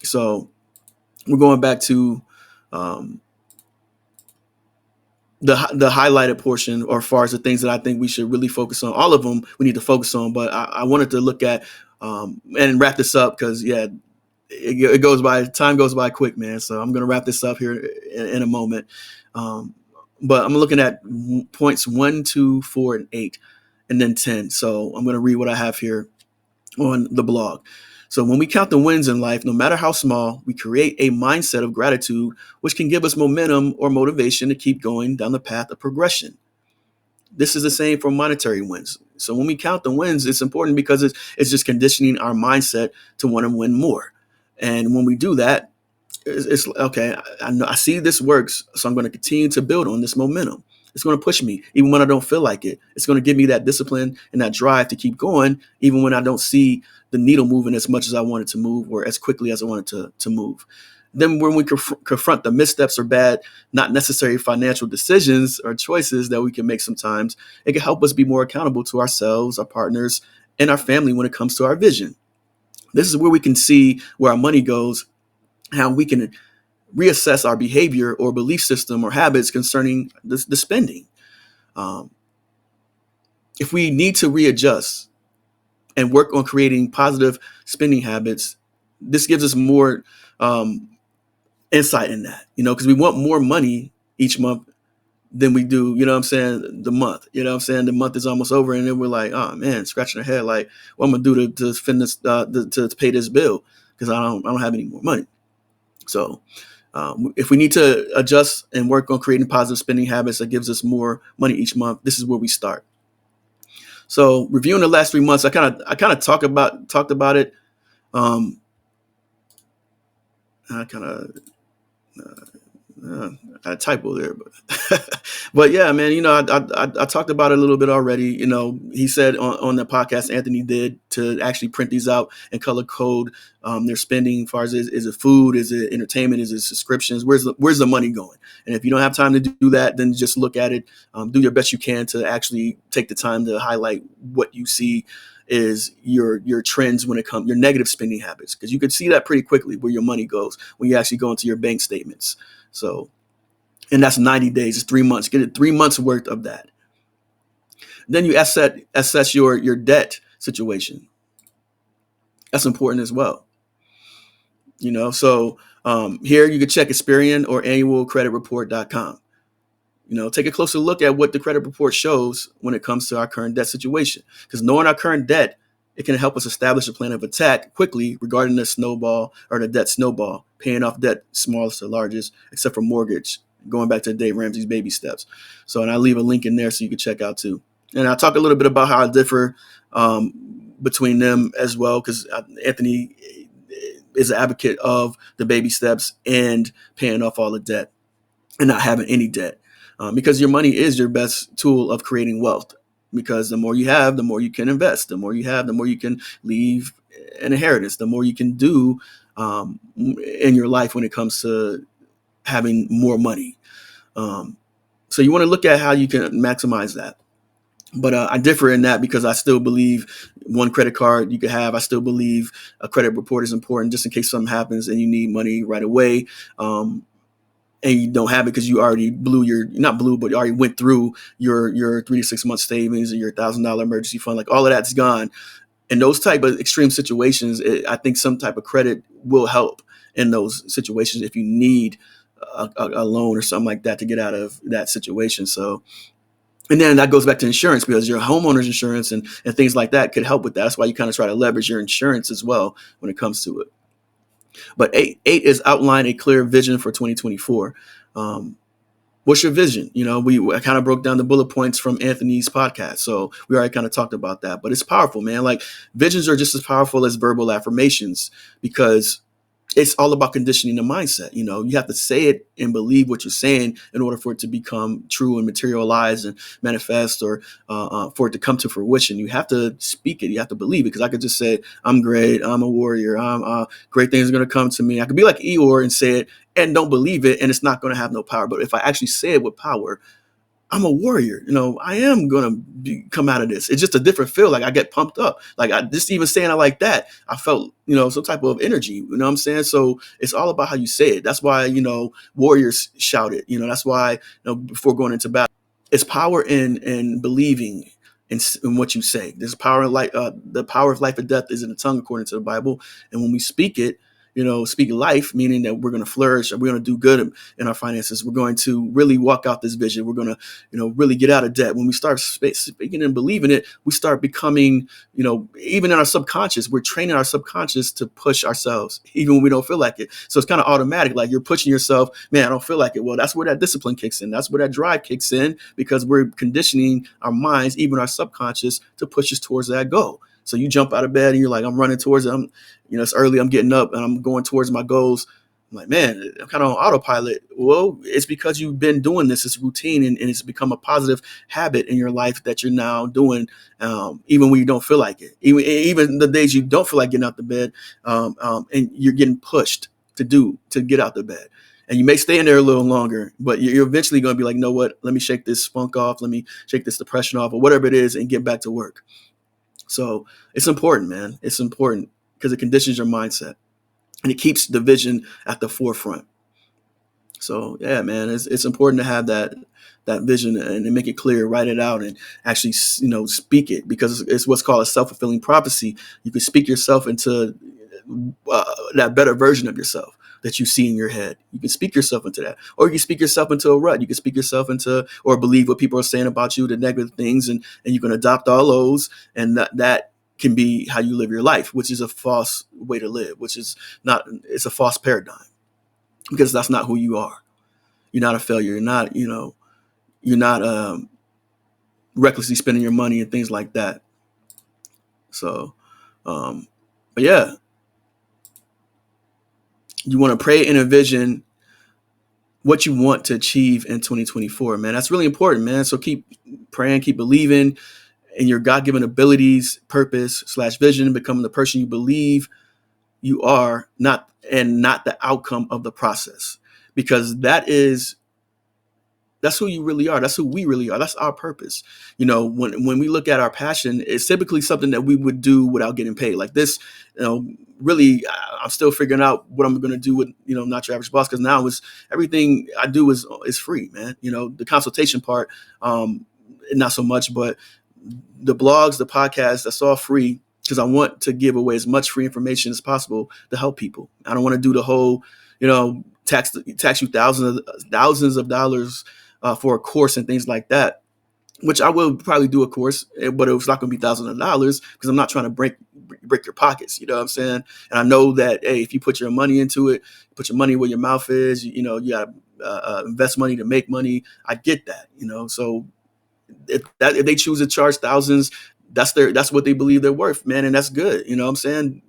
So we're going back to the highlighted portion, or as far as the things that I think we should really focus on. All of them we need to focus on, but I wanted to look at and wrap this up, because it goes by, time goes by quick, man. So I'm going to wrap this up here in a moment. But I'm looking at points 1, 2, 4, and 8, and then 10. So I'm going to read what I have here on the blog. So when we count the wins in life, no matter how small, we create a mindset of gratitude, which can give us momentum or motivation to keep going down the path of progression. This is the same for monetary wins. So when we count the wins, it's important, because it's just conditioning our mindset to want to win more. And when we do that, it's okay. I see this works, so I'm going to continue to build on this momentum. It's going to push me, even when I don't feel like it. It's going to give me that discipline and that drive to keep going, even when I don't see the needle moving as much as I want it to move, or as quickly as I want it to move. Then when we confront the missteps or bad, not necessary financial decisions or choices that we can make sometimes, it can help us be more accountable to ourselves, our partners, and our family when it comes to our vision. This is where we can see where our money goes, how we can reassess our behavior or belief system or habits concerning the spending. If we need to readjust and work on creating positive spending habits, this gives us more insight in that, because we want more money each month than we do, the month. The month is almost over, and then we're like, oh man, scratching our head, like, what I'm gonna do to spend this, to pay this bill, because I don't have any more money. So if we need to adjust and work on creating positive spending habits that gives us more money each month, this is where we start. So reviewing the last 3 months, I kind of talked about it. I kind of a typo there, but yeah, man, I talked about it a little bit already. He said on the podcast Anthony did, to actually print these out and color code their spending. As far as, is it food, is it entertainment, is it subscriptions, where's the money going? And if you don't have time to do that, then just look at it. Do your best you can to actually take the time to highlight what you see is your trends when it comes, your negative spending habits, because you can see that pretty quickly where your money goes when you actually go into your bank statements. So, and that's 90 days, it's 3 months. Get it 3 months worth of that. Then you assess your debt situation. That's important as well. So here you can check Experian or annualcreditreport.com. Take a closer look at what the credit report shows when it comes to our current debt situation, because knowing our current debt, it can help us establish a plan of attack quickly regarding the debt snowball, paying off debt, smallest to largest, except for mortgage, going back to Dave Ramsey's baby steps. So, and I leave a link in there so you can check out too. And I'll talk a little bit about how I differ between them as well, because Anthony is an advocate of the baby steps and paying off all the debt and not having any debt. Because your money is your best tool of creating wealth, because the more you have, the more you can invest. The more you have, the more you can leave an inheritance. The more you can do in your life when it comes to having more money. So you want to look at how you can maximize that. But I differ in that because I still believe one credit card you could have. I still believe a credit report is important just in case something happens and you need money right away. And you don't have it because you already not blew, but you already went through your 3 to 6 month savings and your $1,000 emergency fund. Like all of that's gone. In those type of extreme situations, I think some type of credit will help in those situations if you need a loan or something like that to get out of that situation. So, and then that goes back to insurance because your homeowner's insurance and things like that could help with that. That's why you kind of try to leverage your insurance as well when it comes to it. But eight is outline a clear vision for 2024. What's your vision? I kind of broke down the bullet points from Anthony's podcast. So we already kind of talked about that, but it's powerful, man. Like visions are just as powerful as verbal affirmations because it's all about conditioning the mindset. You have to say it and believe what you're saying in order for it to become true and materialize and manifest, or for it to come to fruition. You have to speak it. You have to believe it. Because I could just say, I'm great. I'm a warrior. Great things are going to come to me. I could be like Eeyore and say it and don't believe it, and it's not going to have no power. But if I actually say it with power, I'm a warrior. I am going to come out of this. It's just a different feel. Like I get pumped up. Like I just even saying it like that, I felt, some type of energy, you know what I'm saying? So it's all about how you say it. That's why, warriors shout it, that's why, before going into battle, it's power in believing in what you say. There's power in life. The power of life and death is in the tongue, according to the Bible. And when we speak it, speak life, meaning that we're going to flourish and we're going to do good in our finances. We're going to really walk out this vision. We're going to, really get out of debt. When we start speaking and believing it, we start becoming, even in our subconscious, we're training our subconscious to push ourselves, even when we don't feel like it. So it's kind of automatic. Like you're pushing yourself, man, I don't feel like it. Well, that's where that discipline kicks in. That's where that drive kicks in because we're conditioning our minds, even our subconscious, to push us towards that goal. So you jump out of bed and you're like, I'm running towards it. It's early. I'm getting up and I'm going towards my goals. I'm like, man, I'm kind of on autopilot. Well, it's because you've been doing this. It's routine and it's become a positive habit in your life that you're now doing, even when you don't feel like it. Even the days you don't feel like getting out the bed, and you're getting pushed to get out the bed. And you may stay in there a little longer, but you're eventually going to be like, you know what? Let me shake this funk off. Let me shake this depression off, or whatever it is, and get back to work. So it's important, man. It's important because it conditions your mindset and it keeps the vision at the forefront. So yeah, man, it's important to have that vision and make it clear, write it out, and actually, speak it, because it's what's called a self-fulfilling prophecy. You can speak yourself into that better version of yourself that you see in your head. You can speak yourself into that, or you can speak yourself into a rut. You can speak yourself into, or believe what people are saying about you, the negative things, and you can adopt all those, and that can be how you live your life, which is a false way to live, which is not, it's a false paradigm, because that's not who you are. You're not a failure. You're not recklessly spending your money and things like that. So, but yeah, you want to pray and envision what you want to achieve in 2024, man. That's really important, man. So keep praying, keep believing in your God-given abilities, purpose / vision, becoming the person you believe you are, not the outcome of the process, because that's who you really are. That's who we really are. That's our purpose. When we look at our passion, it's typically something that we would do without getting paid. Like this, really, I'm still figuring out what I'm going to do with, Not Your Average Boss, because now everything I do is free, man. The consultation part, not so much, but the blogs, the podcasts, that's all free, because I want to give away as much free information as possible to help people. I don't want to do the whole, tax you thousands of dollars for a course and things like that, which I will probably do a course, but it's not going to be thousands of dollars, because I'm not trying to break your pockets. You know what I'm saying? And I know that, hey, if you put your money into it, put your money where your mouth is, you got to invest money to make money. I get that, so if they choose to charge thousands, that's what they believe they're worth, man. And that's good. You know what I'm saying?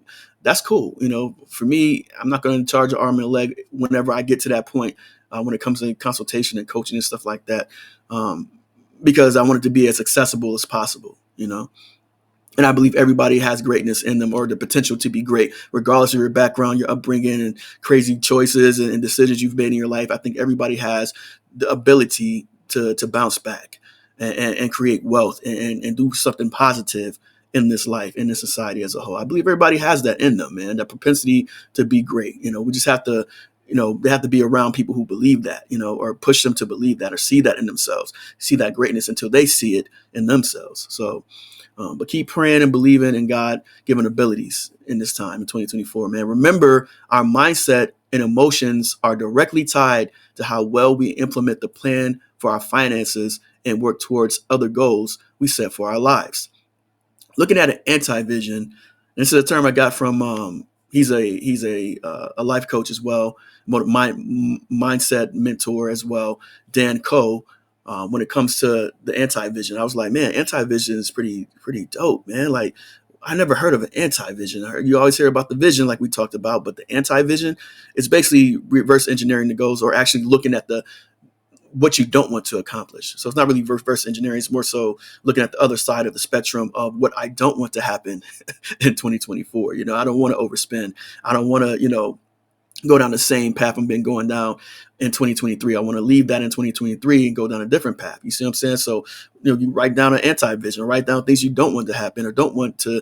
That's cool. For me, I'm not going to charge an arm and a leg whenever I get to that point, when it comes to consultation and coaching and stuff like that, because I want it to be as accessible as possible, And I believe everybody has greatness in them, or the potential to be great, regardless of your background, your upbringing, and crazy choices and decisions you've made in your life. I think everybody has the ability to bounce back and create wealth and do something positive in this life, in this society as a whole. I believe everybody has that in them, man, that propensity to be great. We just have to, they have to be around people who believe that, or push them to believe that or see that in themselves, see that greatness until they see it in themselves. So, but keep praying and believing in God given abilities in this time in 2024, man. Remember, our mindset and emotions are directly tied to how well we implement the plan for our finances and work towards other goals we set for our lives. Looking at an anti-vision, this is a term I got from he's a life coach as well, mindset mentor as well, Dan Coe. When it comes to the anti-vision, I was like, man, anti-vision is pretty dope, man. Like, I never heard of an anti-vision. You always hear about the vision, like we talked about, but the anti-vision is basically reverse engineering the goals, or actually looking at what you don't want to accomplish. So it's not really reverse engineering. It's more so looking at the other side of the spectrum of what I don't want to happen in 2024. I don't want to overspend. I don't want to, go down the same path I've been going down in 2023. I want to leave that in 2023 and go down a different path. You see what I'm saying? So, you write down an anti-vision, write down things you don't want to happen or don't want to,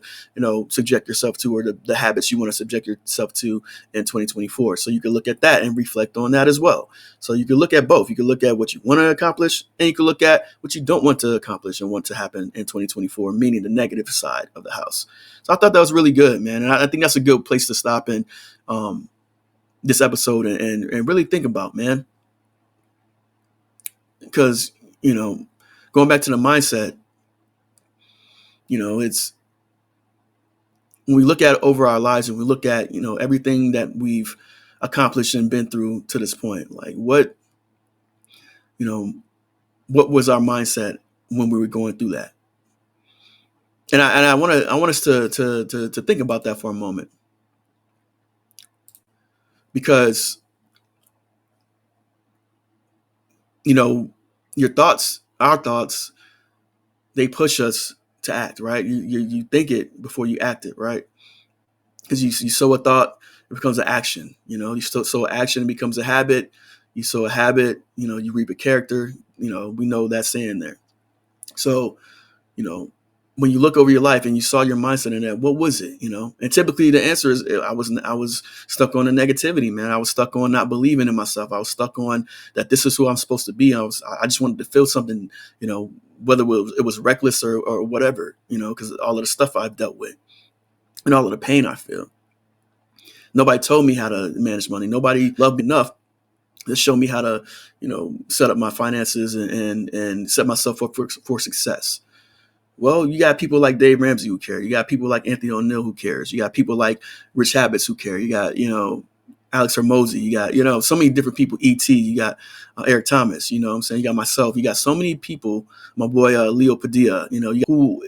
subject yourself to, or the habits you want to subject yourself to in 2024. So you can look at that and reflect on that as well. So you can look at both. You can look at what you want to accomplish, and you can look at what you don't want to accomplish and want to happen in 2024, meaning the negative side of the house. So I thought that was really good, man. And I think that's a good place to stop in this episode and really think about, man, because going back to the mindset, it's when we look at over our lives and we look at everything that we've accomplished and been through to this point, like what was our mindset when we were going through that? And I want us to think about that for a moment, because our thoughts, they push us to act, right? You think it before you act it, right? Because you sow a thought, it becomes an action. You sow action, it becomes a habit. You sow a habit, you reap a character. We know that saying there. So, when you look over your life and you saw your mindset in that, what was it? And typically the answer is I was stuck on the negativity, man. I was stuck on not believing in myself. I was stuck on that this is who I'm supposed to be. I just wanted to feel something, whether it was reckless or whatever, because all of the stuff I've dealt with and all of the pain I feel. Nobody told me how to manage money. Nobody loved me enough to show me how to, set up my finances and set myself up for success. Well, you got people like Dave Ramsey who care. You got people like Anthony Oneal who cares. You got people like Rich Habits who care. You got, Alex Hormozy. You got, so many different people, E.T. You got Eric Thomas, what I'm saying? You got myself. You got so many people, my boy Leo Padilla, who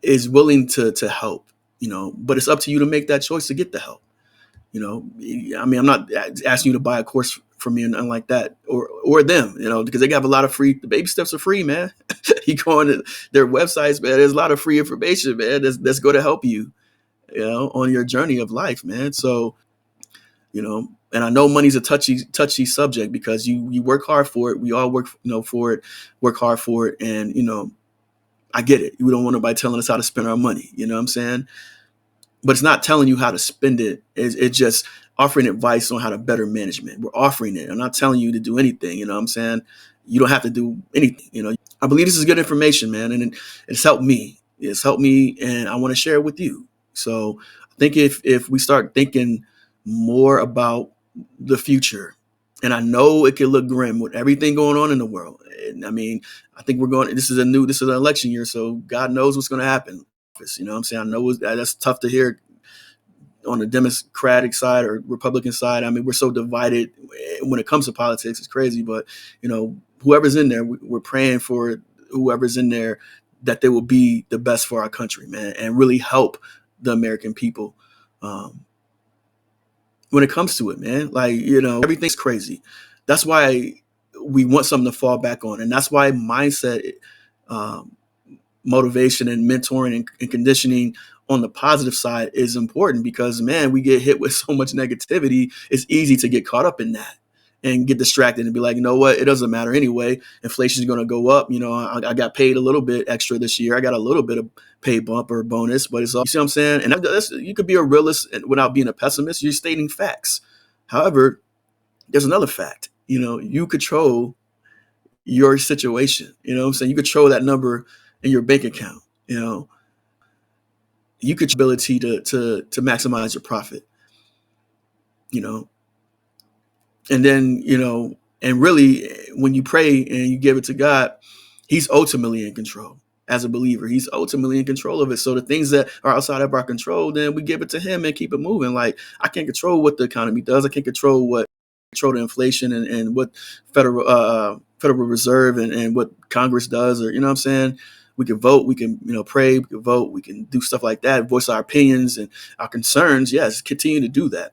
is willing to help, but it's up to you to make that choice to get the help. I'm not asking you to buy a course from me and nothing like that, or them, because they have a lot of free. The baby steps are free, man. You go on their websites, man. There's a lot of free information, man. That's going to help you, on your journey of life, man. So, and I know money's a touchy subject because you work hard for it. We all work, for it, work hard for it, and I get it. We don't want nobody telling us how to spend our money. You know what I'm saying? But it's not telling you how to spend it. It's just offering advice on how to better management. We're offering it. I'm not telling you to do anything. You know what I'm saying? You don't have to do anything. I believe this is good information, man. And it's helped me. It's helped me, and I want to share it with you. So I think if we start thinking more about the future, and I know it can look grim with everything going on in the world. And I think this is an election year, so God knows what's going to happen. You know what I'm saying? I know that's tough to hear on the Democratic side or Republican side. We're so divided when it comes to politics. It's crazy. But, whoever's in there, we're praying for whoever's in there that they will be the best for our country, man, and really help the American people when it comes to it, man. Like, everything's crazy. That's why we want something to fall back on. And that's why mindset motivation and mentoring and conditioning on the positive side is important, because, man, we get hit with so much negativity. It's easy to get caught up in that and get distracted and be like, you know what, it doesn't matter anyway. Inflation is going to go up. I got paid a little bit extra this year. I got a little bit of pay bump or bonus, but it's all, you see what I'm saying? And you could be a realist without being a pessimist. You're stating facts. However, there's another fact. You control your situation. You know what I'm saying? You control that number in your bank account. You could ability to maximize your profit. And then, and really, when you pray and you give it to God, he's ultimately in control. As a believer, he's ultimately in control of it. So the things that are outside of our control, then we give it to him and keep it moving. Like, I can't control what the economy does. I can't control the inflation and what Federal Reserve and what Congress does, or, you know what I'm saying? We can vote, we can, pray, we can vote, we can do stuff like that, voice our opinions and our concerns. Yes, continue to do that.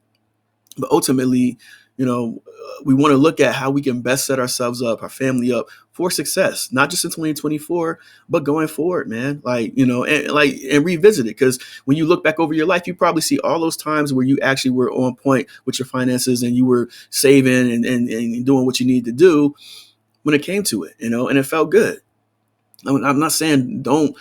But ultimately, we want to look at how we can best set ourselves up, our family up for success, not just in 2024, but going forward, man. And revisit it. Because when you look back over your life, you probably see all those times where you actually were on point with your finances and you were saving and doing what you needed to do when it came to it, and it felt good. I'm not saying don't,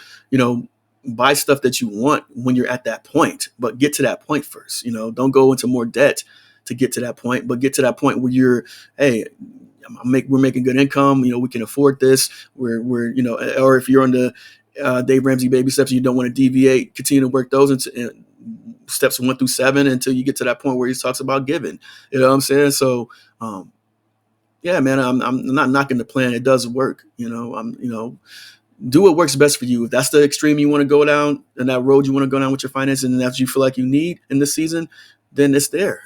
buy stuff that you want when you're at that point, but get to that point first. Don't go into more debt to get to that point, but get to that point where you're, hey, we're making good income. We can afford this. We're or if you're on the Dave Ramsey baby steps, you don't want to deviate. Continue to work those into steps 1 through 7 until you get to that point where he talks about giving. You know what I'm saying? So, yeah, man, I'm not knocking the plan. It does work. Do what works best for you. If that's the extreme you want to go down and that road you want to go down with your finances, and that's what you feel like you need in this season, then it's there.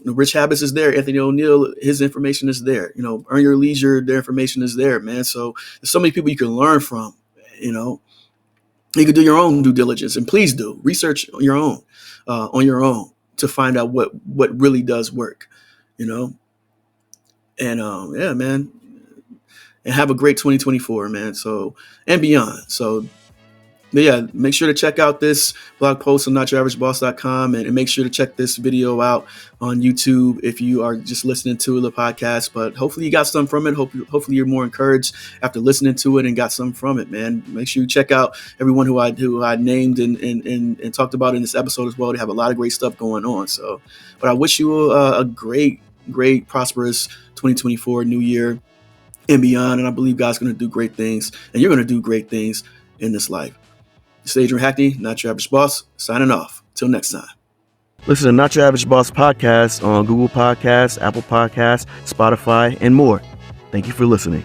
Rich Habits is there. Anthony Oneal, his information is there. Earn Your Leisure, their information is there, man. So there's so many people you can learn from. You can do your own due diligence, and please do research on your own to find out what really does work. And yeah, man. And have a great 2024, man. So, and beyond. So, but yeah, make sure to check out this blog post on notyouraverageboss.com, and make sure to check this video out on YouTube if you are just listening to the podcast. But hopefully you got something from it. Hopefully you're more encouraged after listening to it and got something from it, man. Make sure you check out everyone who I named and talked about in this episode as well. They have a lot of great stuff going on. So, but I wish you a great, prosperous 2024 new year and beyond. And I believe God's going to do great things, and you're going to do great things in this life. It's Adrian Hackney, Not Your Average Boss, signing off. Till next time. Listen to Not Your Average Boss podcast on Google Podcasts, Apple Podcasts, Spotify, and more. Thank you for listening.